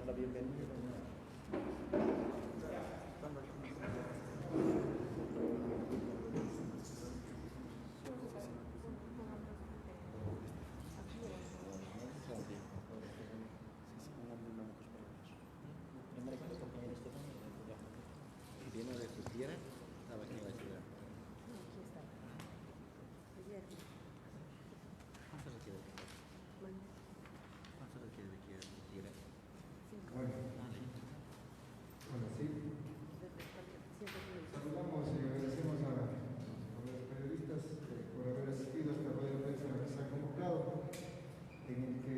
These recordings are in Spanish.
dar la bienvenida. Viene de su tierra, estaba aquí en la ciudad. ¿Cuánto requiere de aquí? ¿Cuánto requiere de aquí? Bueno, sí. Saludamos y agradecemos a los periodistas por haber asistido a esta rueda de prensa en la que se ha convocado, en el que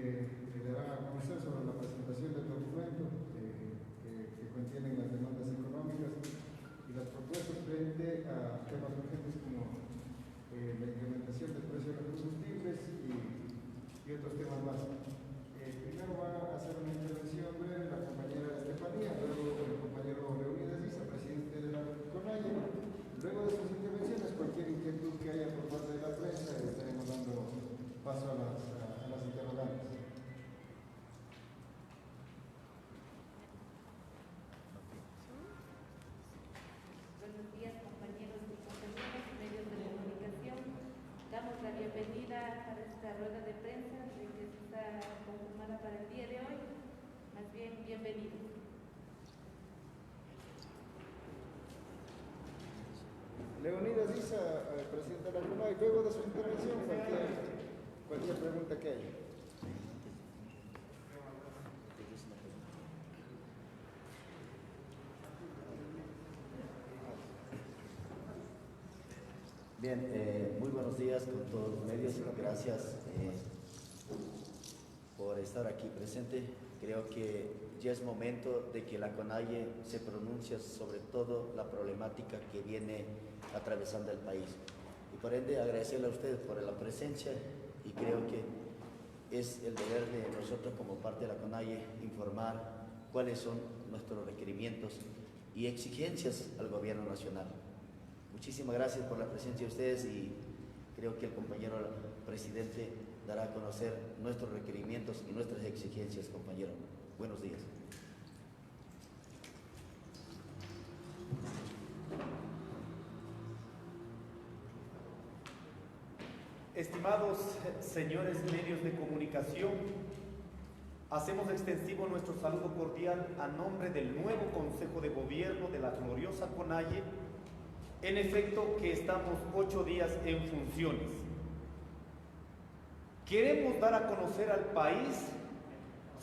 le dará a conocer sobre la presentación del documento que contienen las demandas económicas y las propuestas frente a temas urgentes como la incrementación del precio de los combustibles y otros temas más. Primero va a hacer una intervención breve la compañera Estefanía, luego el compañero Leonidas Issa, presidente de la CONAIE. Luego de sus intervenciones, cualquier inquietud que haya por parte de la prensa, estaremos dando paso a las interrogantes. Buenos días, compañeros y compañeras, medios de comunicación. Damos la bienvenida a esta rueda de prensa que está conformada para el día de hoy. Más bien, bienvenidos. Leonidas Issa, presidente de la CONAIE, luego de su intervención, cualquier pregunta que haya. Bien, muy buenos días con todos los medios. Gracias por estar aquí presente. Creo que ya es momento de que la CONAIE se pronuncie sobre todo la problemática que viene atravesando el país. Y por ende agradecerle a ustedes por la presencia y creo que es el deber de nosotros como parte de la CONAIE informar cuáles son nuestros requerimientos y exigencias al gobierno nacional. Muchísimas gracias por la presencia de ustedes y creo que el compañero presidente dará a conocer nuestros requerimientos y nuestras exigencias, compañero. Buenos días. Estimados señores medios de comunicación, hacemos extensivo nuestro saludo cordial a nombre del nuevo Consejo de Gobierno de la gloriosa CONAIE. En efecto, que estamos 8 días en funciones. Queremos dar a conocer al país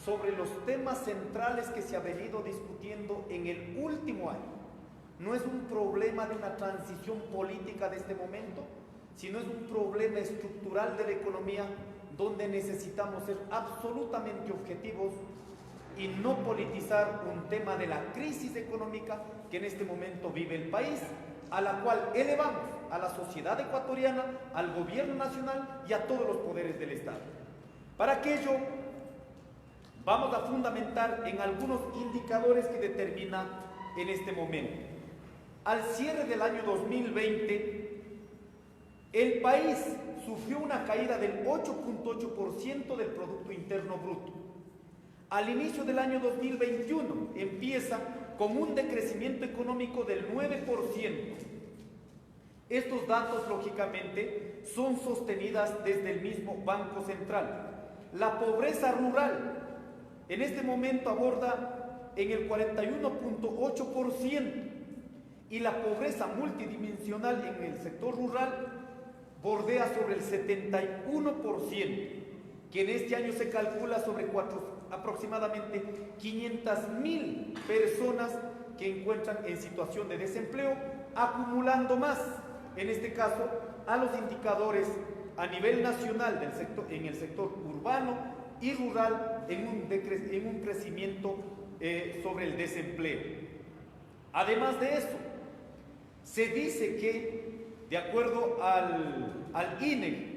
sobre los temas centrales que se ha venido discutiendo en el último año. No es un problema de una transición política de este momento, sino es un problema estructural de la economía donde necesitamos ser absolutamente objetivos y no politizar un tema de la crisis económica que en este momento vive el país, a la cual elevamos a la sociedad ecuatoriana, al gobierno nacional y a todos los poderes del Estado. Para aquello, vamos a fundamentar en algunos indicadores que determina en este momento. Al cierre del año 2020, el país sufrió una caída del 8.8% del Producto Interno Bruto. Al inicio del año 2021 empieza con un decrecimiento económico del 9%. Estos datos, lógicamente, son sostenidas desde el mismo Banco Central. La pobreza rural en este momento aborda en el 41.8% y la pobreza multidimensional en el sector rural bordea sobre el 71%, que en este año se calcula sobre aproximadamente 500.000 personas que encuentran en situación de desempleo, acumulando más, en este caso, a los indicadores a nivel nacional del sector, en el sector urbano y rural, en un crecimiento sobre el desempleo. Además de eso, se dice que, de acuerdo al INE,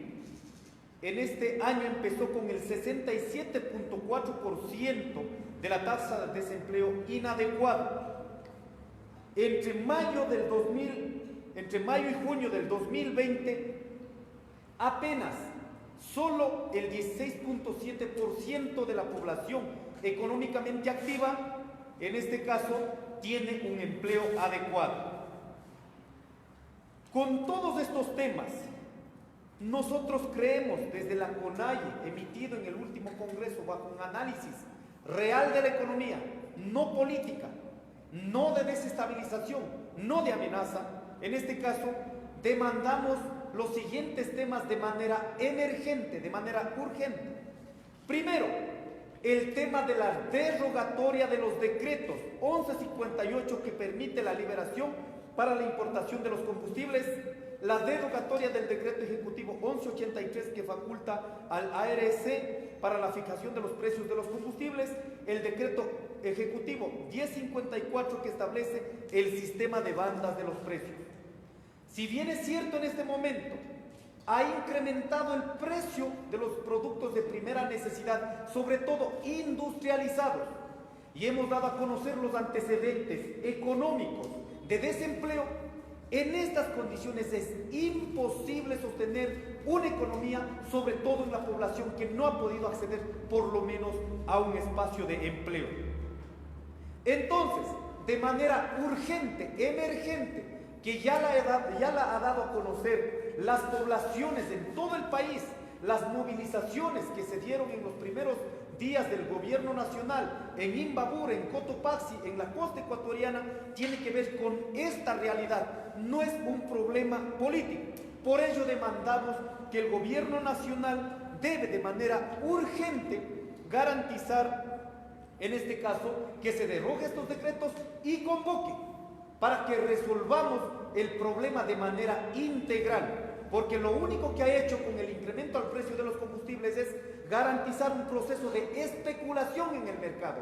en este año empezó con el 67.4% de la tasa de desempleo inadecuado. Entre mayo y junio del 2020, apenas solo el 16.7% de la población económicamente activa, en este caso, tiene un empleo adecuado. Con todos estos temas, nosotros creemos desde la CONAIE, emitido en el último congreso bajo un análisis real de la economía, no política, no de desestabilización, no de amenaza, en este caso demandamos los siguientes temas de manera emergente, de manera urgente. Primero, el tema de la derogatoria de los decretos 1158 que permite la liberación para la importación de los combustibles, la derogatoria del decreto ejecutivo 1183 que faculta al ARC para la fijación de los precios de los combustibles, el decreto ejecutivo 1054 que establece el sistema de bandas de los precios. Si bien es cierto en este momento ha incrementado el precio de los productos de primera necesidad, sobre todo industrializados, y hemos dado a conocer los antecedentes económicos de desempleo, en estas condiciones es imposible sostener una economía, sobre todo en la población que no ha podido acceder por lo menos a un espacio de empleo. Entonces, de manera urgente, emergente, que ya la ha dado a conocer las poblaciones en todo el país, las movilizaciones que se dieron en los primeros días del gobierno nacional en Imbabura, en Cotopaxi, en la costa ecuatoriana, tiene que ver con esta realidad, no es un problema político. Por ello demandamos que el gobierno nacional debe de manera urgente garantizar, en este caso, que se derogue estos decretos y convoque para que resolvamos el problema de manera integral, porque lo único que ha hecho con el incremento al precio de los combustibles es garantizar un proceso de especulación en el mercado.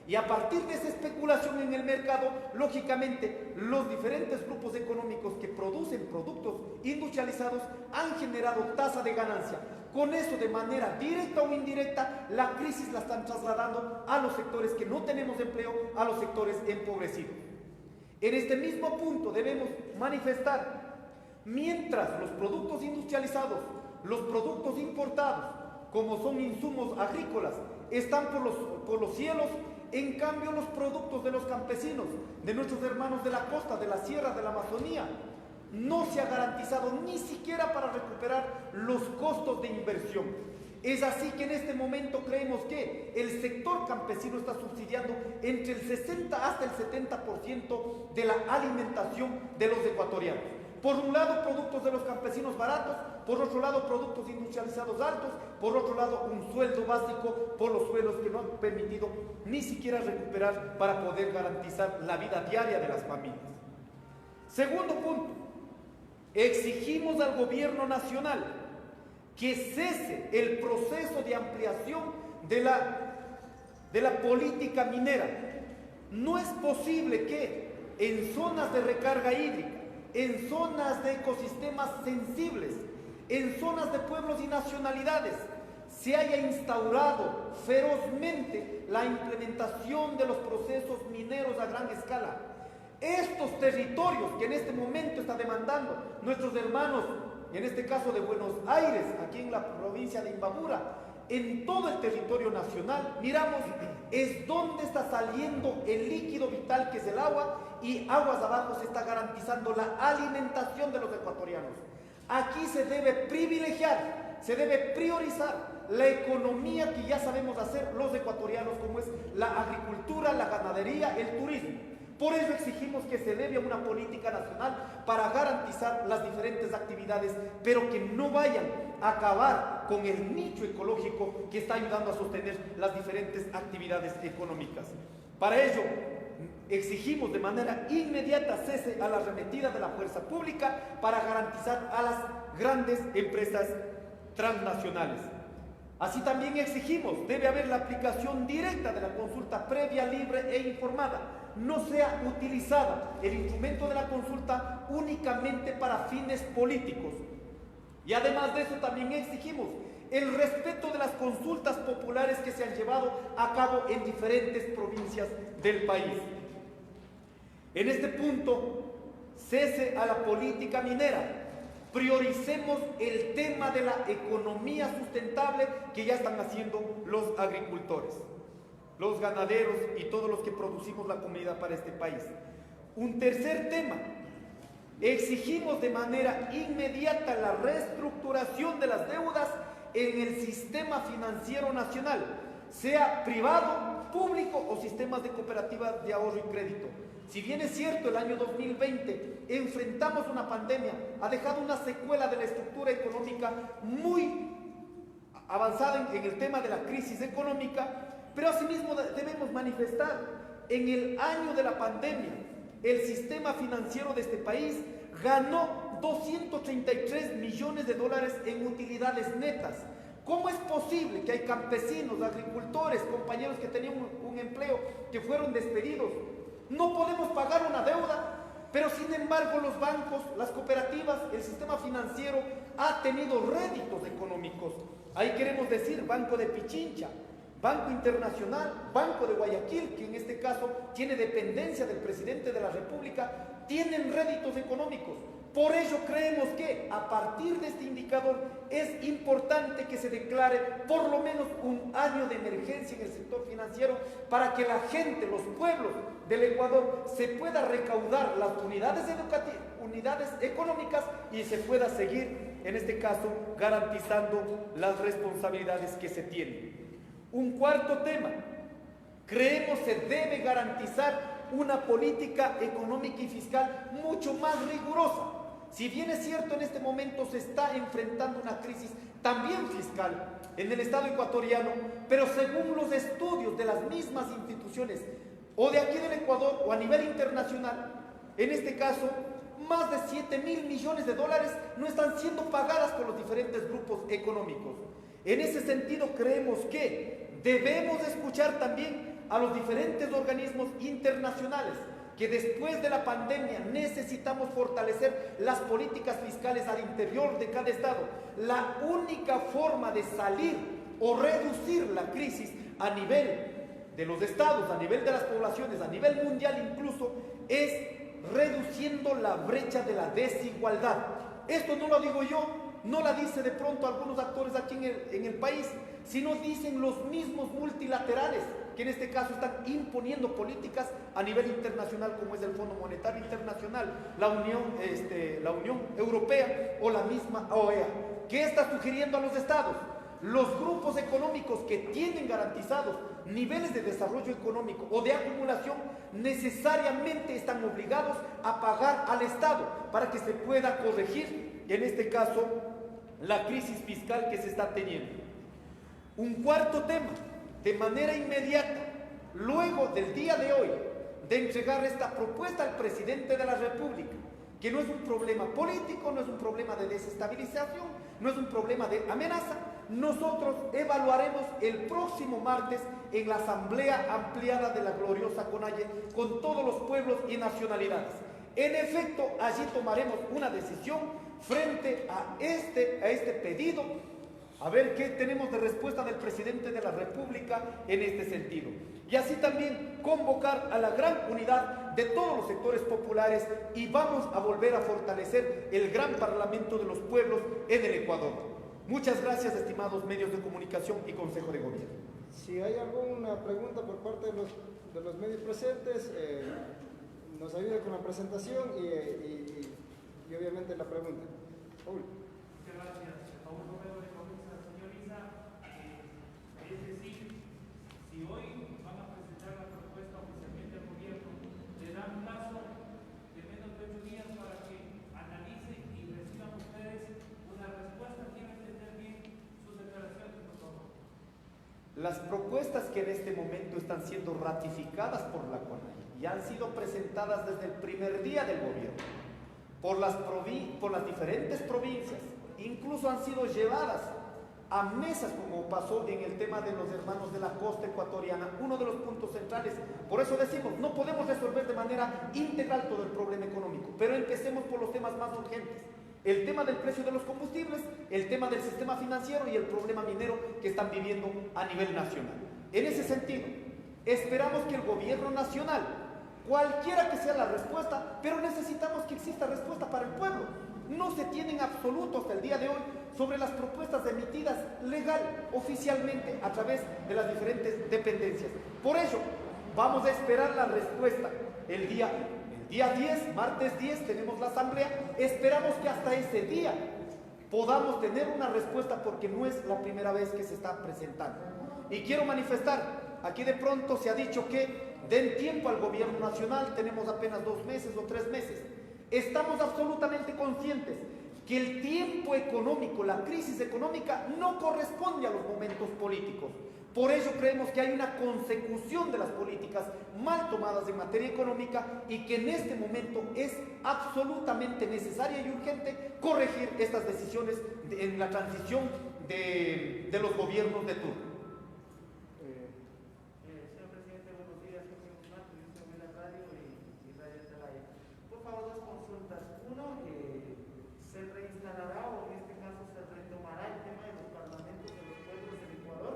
Y a partir de esa especulación en el mercado, lógicamente, los diferentes grupos económicos que producen productos industrializados han generado tasa de ganancia. Con eso, de manera directa o indirecta, la crisis la están trasladando a los sectores que no tenemos empleo, a los sectores empobrecidos. En este mismo punto debemos manifestar, mientras los productos industrializados, los productos importados, como son insumos agrícolas, están por los cielos, en cambio los productos de los campesinos, de nuestros hermanos de la costa, de la sierra, de la Amazonía, no se ha garantizado ni siquiera para recuperar los costos de inversión. Es así que en este momento creemos que el sector campesino está subsidiando entre el 60 hasta el 70% de la alimentación de los ecuatorianos. Por un lado, productos de los campesinos baratos, por otro lado, productos industrializados altos, por otro lado, un sueldo básico por los sueldos que no han permitido ni siquiera recuperar para poder garantizar la vida diaria de las familias. Segundo punto, exigimos al gobierno nacional que cese el proceso de ampliación de la política minera. No es posible que en zonas de recarga hídrica, en zonas de ecosistemas sensibles, en zonas de pueblos y nacionalidades, se haya instaurado ferozmente la implementación de los procesos mineros a gran escala. Estos territorios que en este momento está demandando nuestros hermanos, en este caso de Buenos Aires, aquí en la provincia de Imbabura, en todo el territorio nacional, miramos, es donde está saliendo el líquido vital que es el agua, y aguas abajo se está garantizando la alimentación de los ecuatorianos. Aquí se debe privilegiar, se debe priorizar la economía que ya sabemos hacer los ecuatorianos, como es la agricultura, la ganadería, el turismo. Por eso exigimos que se eleve a una política nacional para garantizar las diferentes actividades, pero que no vayan a acabar con el nicho ecológico que está ayudando a sostener las diferentes actividades económicas. Para ello, exigimos de manera inmediata cese a la arremetida de la fuerza pública para garantizar a las grandes empresas transnacionales. Así también exigimos, debe haber la aplicación directa de la consulta previa, libre e informada. No sea utilizada el instrumento de la consulta únicamente para fines políticos. Y además de eso también exigimos el respeto de las consultas populares que se han llevado a cabo en diferentes provincias del país. En este punto, cese a la política minera. Prioricemos el tema de la economía sustentable que ya están haciendo los agricultores. los ganaderos y todos los que producimos la comida para este país. Un tercer tema, exigimos de manera inmediata la reestructuración de las deudas en el sistema financiero nacional, sea privado, público o sistemas de cooperativas de ahorro y crédito. Si bien es cierto, el año 2020 enfrentamos una pandemia, ha dejado una secuela de la estructura económica muy avanzada en el tema de la crisis económica, pero asimismo debemos manifestar, en el año de la pandemia, el sistema financiero de este país ganó 233 millones de dólares en utilidades netas. ¿Cómo es posible que hay campesinos, agricultores, compañeros que tenían un empleo, que fueron despedidos? No podemos pagar una deuda, pero sin embargo los bancos, las cooperativas, el sistema financiero ha tenido réditos económicos. Ahí queremos decir Banco de Pichincha, Banco Internacional, Banco de Guayaquil, que en este caso tiene dependencia del presidente de la República, tienen réditos económicos. Por ello creemos que a partir de este indicador es importante que se declare por lo menos un año de emergencia en el sector financiero para que la gente, los pueblos del Ecuador se pueda recaudar las unidades económicas y se pueda seguir, en este caso, garantizando las responsabilidades que se tienen. Un cuarto tema, creemos se debe garantizar una política económica y fiscal mucho más rigurosa. Si bien es cierto, en este momento se está enfrentando una crisis también fiscal en el Estado ecuatoriano, pero según los estudios de las mismas instituciones, o de aquí del Ecuador o a nivel internacional, en este caso, más de 7.000 millones de dólares no están siendo pagadas por los diferentes grupos económicos. En ese sentido, creemos que debemos escuchar también a los diferentes organismos internacionales, que después de la pandemia necesitamos fortalecer las políticas fiscales al interior de cada estado. La única forma de salir o reducir la crisis a nivel de los estados, a nivel de las poblaciones, a nivel mundial incluso, es reduciendo la brecha de la desigualdad. Esto no lo digo yo, no la dice de pronto algunos actores aquí en el país, sino dicen los mismos multilaterales, que en este caso están imponiendo políticas a nivel internacional, como es el Fondo Monetario Internacional, la Unión Europea o la misma OEA. ¿Qué está sugiriendo a los estados? Los grupos económicos que tienen garantizados niveles de desarrollo económico o de acumulación necesariamente están obligados a pagar al Estado para que se pueda corregir, en este caso, la crisis fiscal que se está teniendo. Un cuarto tema, de manera inmediata, luego del día de hoy, de entregar esta propuesta al presidente de la República, que no es un problema político, no es un problema de desestabilización, no es un problema de amenaza, nosotros evaluaremos el próximo martes en la Asamblea Ampliada de la gloriosa CONAIE con todos los pueblos y nacionalidades. En efecto, allí tomaremos una decisión frente a este pedido, a ver qué tenemos de respuesta del presidente de la República en este sentido. Y así también convocar a la gran unidad de todos los sectores populares y vamos a volver a fortalecer el gran Parlamento de los pueblos en el Ecuador. Muchas gracias, estimados medios de comunicación y Consejo de Gobierno. Si hay alguna pregunta por parte de los medios presentes, nos ayude con la presentación y obviamente la pregunta. Paul. Muchas gracias. Paul Romero de Comienza, señor Isa. Es decir, si hoy van a presentar la propuesta oficialmente al gobierno, le dan un plazo de menos de 8 días para que analicen y reciban ustedes una respuesta. Quiero entender bien sus declaraciones, por favor. Las propuestas que en este momento están siendo ratificadas por la CONAIE y han sido presentadas desde el primer día del gobierno por las diferentes provincias, incluso han sido llevadas a mesas, como pasó en el tema de los hermanos de la costa ecuatoriana, uno de los puntos centrales. Por eso decimos, no podemos resolver de manera integral todo el problema económico, pero empecemos por los temas más urgentes. El tema del precio de los combustibles, el tema del sistema financiero y el problema minero que están viviendo a nivel nacional. En ese sentido, esperamos que el gobierno nacional, cualquiera que sea la respuesta, pero necesitamos que exista respuesta para el pueblo. no se tiene en absoluto hasta el día de hoy sobre las propuestas emitidas legal, oficialmente, a través de las diferentes dependencias. Por ello, vamos a esperar la respuesta el día 10, martes 10, tenemos la asamblea. Esperamos que hasta ese día podamos tener una respuesta, porque no es la primera vez que se está presentando. Y quiero manifestar, aquí de pronto se ha dicho que den tiempo al gobierno nacional, tenemos apenas 2 meses o 3 meses. Estamos absolutamente conscientes que el tiempo económico, la crisis económica, no corresponde a los momentos políticos. Por ello creemos que hay una consecución de las políticas mal tomadas en materia económica y que en este momento es absolutamente necesaria y urgente corregir estas decisiones en la transición de los gobiernos de turno. Señor presidente, buenos días. Jorge Guzmán, periodista de la radio y Radio Atalaya. Por favor, 2 consultas. Uno, ¿se reinstalará o en este caso se retomará el tema de los parlamentos de los pueblos del Ecuador?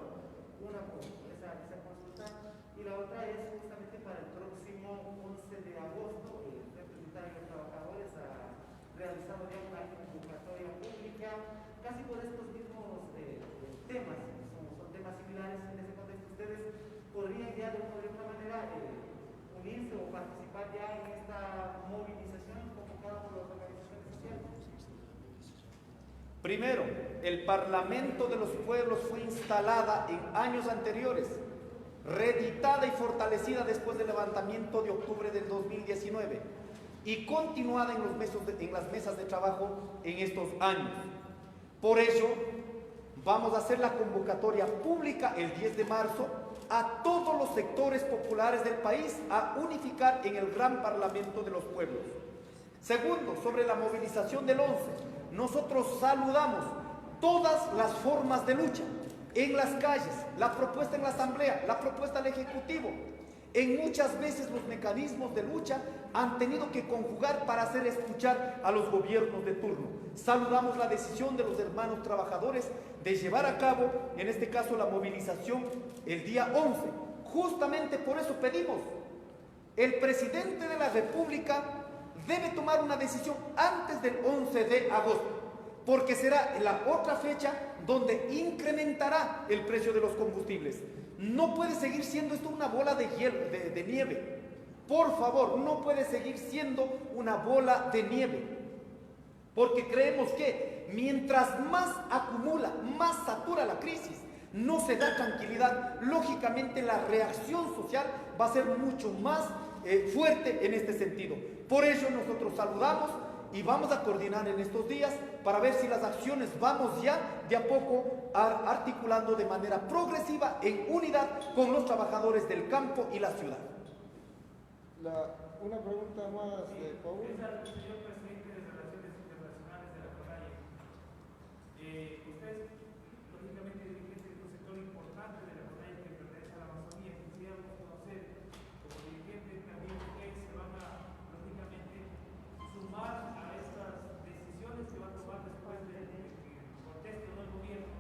Una esa consulta. Y la otra es justamente para el próximo 11 de agosto, el representante de los trabajadores ha realizado ya una convocatoria pública, casi por estos mismos temas, son temas similares en ese contexto. ¿Ustedes podrían ya de alguna manera unirse o participar ya en esta movilización convocada por las organizaciones sociales? Primero, el Parlamento de los Pueblos fue instalada en años anteriores, reeditada y fortalecida después del levantamiento de octubre del 2019 y continuada en las mesas de trabajo en estos años. Por ello, vamos a hacer la convocatoria pública el 10 de marzo a todos los sectores populares del país a unificar en el gran Parlamento de los Pueblos. Segundo, sobre la movilización del 11, nosotros saludamos todas las formas de lucha en las calles, la propuesta en la asamblea, la propuesta al ejecutivo. En muchas veces los mecanismos de lucha han tenido que conjugar para hacer escuchar a los gobiernos de turno. Saludamos la decisión de los hermanos trabajadores de llevar a cabo, en este caso, la movilización el día 11. Justamente por eso pedimos, el presidente de la República debe tomar una decisión antes del 11 de agosto, porque será la otra fecha donde incrementará el precio de los combustibles. No puede seguir siendo esto una bola de hielo, de nieve. Por favor, no puede seguir siendo una bola de nieve, porque creemos que mientras más acumula, más satura la crisis, no se da tranquilidad. Lógicamente la reacción social va a ser mucho más fuerte en este sentido. Por ello nosotros saludamos y vamos a coordinar en estos días para ver si las acciones vamos ya de a poco articulando de manera progresiva en unidad con los trabajadores del campo y la ciudad. Una pregunta más de Paul. Señor presidente de Relaciones Internacionales de la CONAIE, usted lógicamente dirigente de un sector importante de la CONAIE que pertenece a la Amazonía. Quisiéramos conocer, como dirigente también, ustedes se van a lógicamente sumar a estas decisiones que va a tomar después de que conteste o no el gobierno,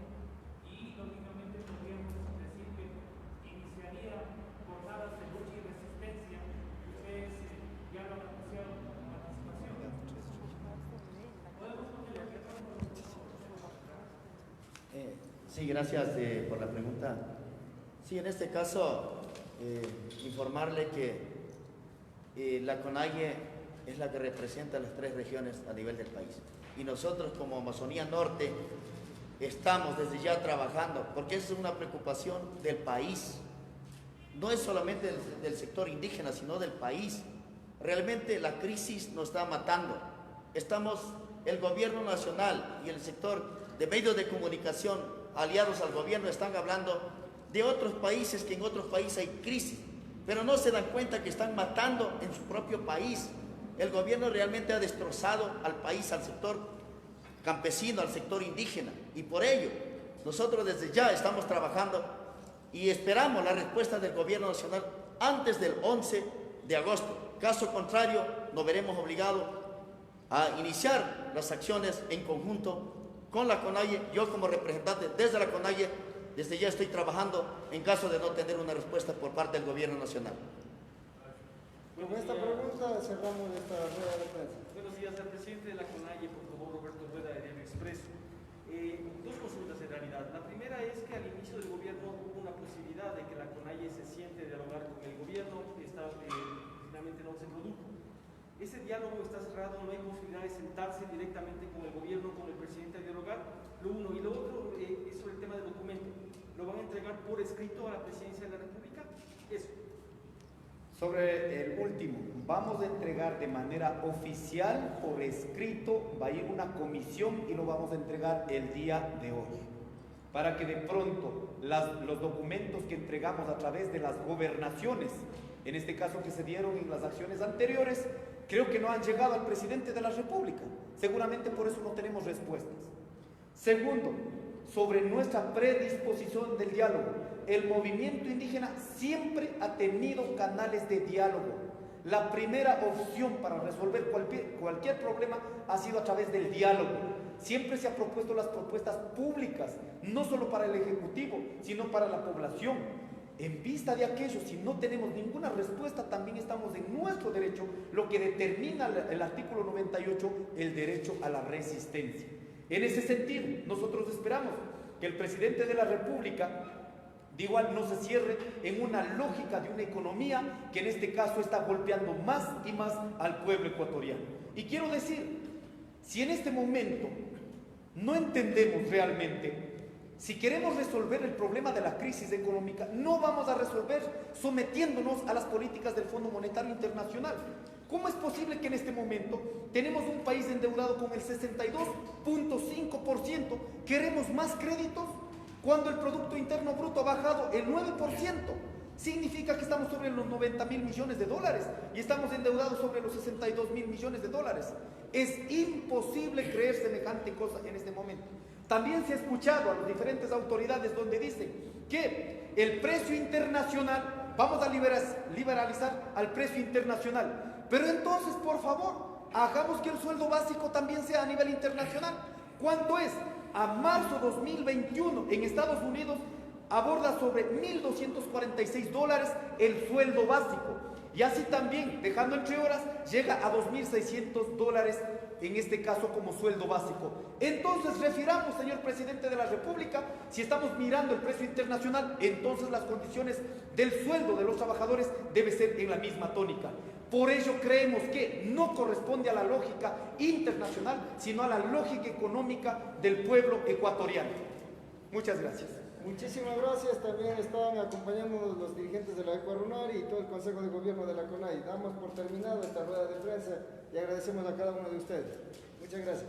y lógicamente podríamos decir que iniciaría jornadas de lucha y resistencia. Ustedes ya lo han anunciado con participación. ¿Podemos poner aquí atrás? Sí, gracias por la pregunta. Sí, en este caso, informarle que la CONAIE es la que representa las 3 regiones a nivel del país. Y nosotros como Amazonía Norte estamos desde ya trabajando, porque esa es una preocupación del país. No es solamente del sector indígena, sino del país. Realmente la crisis nos está matando. El gobierno nacional y el sector de medios de comunicación aliados al gobierno están hablando de otros países, que en otros países hay crisis, pero no se dan cuenta que están matando en su propio país. El gobierno realmente ha destrozado al país, al sector campesino, al sector indígena, y por ello nosotros desde ya estamos trabajando y esperamos la respuesta del gobierno nacional antes del 11 de agosto. Caso contrario, nos veremos obligados a iniciar las acciones en conjunto con la CONAIE. Yo como representante desde la CONAIE, desde ya estoy trabajando en caso de no tener una respuesta por parte del gobierno nacional. Con esta pregunta cerramos esta rueda de prensa. Buenos días al presidente de la CONAIE, por favor, Roberto Rueda, de Diario Expreso. Dos consultas en realidad. La primera es que al inicio del gobierno hubo una posibilidad de que la CONAIE se siente a dialogar con el gobierno, finalmente no se produjo. Ese diálogo está cerrado, no hay posibilidad de sentarse directamente con el gobierno, con el presidente a dialogar, lo uno. Y lo otro es sobre el tema del documento. ¿Lo van a entregar por escrito a la presidencia de la República? Eso. Sobre el último, vamos a entregar de manera oficial, por escrito, va a ir una comisión y lo vamos a entregar el día de hoy, para que de pronto los documentos que entregamos a través de las gobernaciones, en este caso que se dieron en las acciones anteriores, creo que no han llegado al presidente de la República, seguramente por eso no tenemos respuestas. Segundo, sobre nuestra predisposición del diálogo. El movimiento indígena siempre ha tenido canales de diálogo. La primera opción para resolver cualquier problema ha sido a través del diálogo. Siempre se han propuesto las propuestas públicas, no solo para el Ejecutivo, sino para la población. En vista de aquello, si no tenemos ninguna respuesta, también estamos en nuestro derecho, lo que determina el artículo 98, el derecho a la resistencia. En ese sentido, nosotros esperamos que el presidente de la República de igual no se cierre en una lógica de una economía que en este caso está golpeando más y más al pueblo ecuatoriano. Y quiero decir, si en este momento no entendemos realmente, si queremos resolver el problema de la crisis económica, no vamos a resolver sometiéndonos a las políticas del Fondo Monetario Internacional. ¿Cómo es posible que en este momento tenemos un país endeudado con el 62.5%? ¿Queremos más créditos? Cuando el Producto Interno Bruto ha bajado el 9%, significa que estamos sobre los 90.000 millones de dólares y estamos endeudados sobre los 62.000 millones de dólares. Es imposible creer semejante cosa en este momento. También se ha escuchado a las diferentes autoridades donde dicen que el precio internacional, vamos a liberalizar al precio internacional, pero entonces, por favor, hagamos que el sueldo básico también sea a nivel internacional. ¿Cuánto es? A marzo 2021 en Estados Unidos aborda sobre $1.246 el sueldo básico, y así también, dejando entre horas, llega a $2.600 en este caso como sueldo básico. Entonces refiramos, señor presidente de la República, si estamos mirando el precio internacional, entonces las condiciones del sueldo de los trabajadores debe ser en la misma tónica. Por ello creemos que no corresponde a la lógica internacional, sino a la lógica económica del pueblo ecuatoriano. Muchas gracias. Muchísimas gracias. También están acompañándonos los dirigentes de la Ecuarunari y todo el Consejo de Gobierno de la CONAIE. Damos por terminado esta rueda de prensa y agradecemos a cada uno de ustedes. Muchas gracias.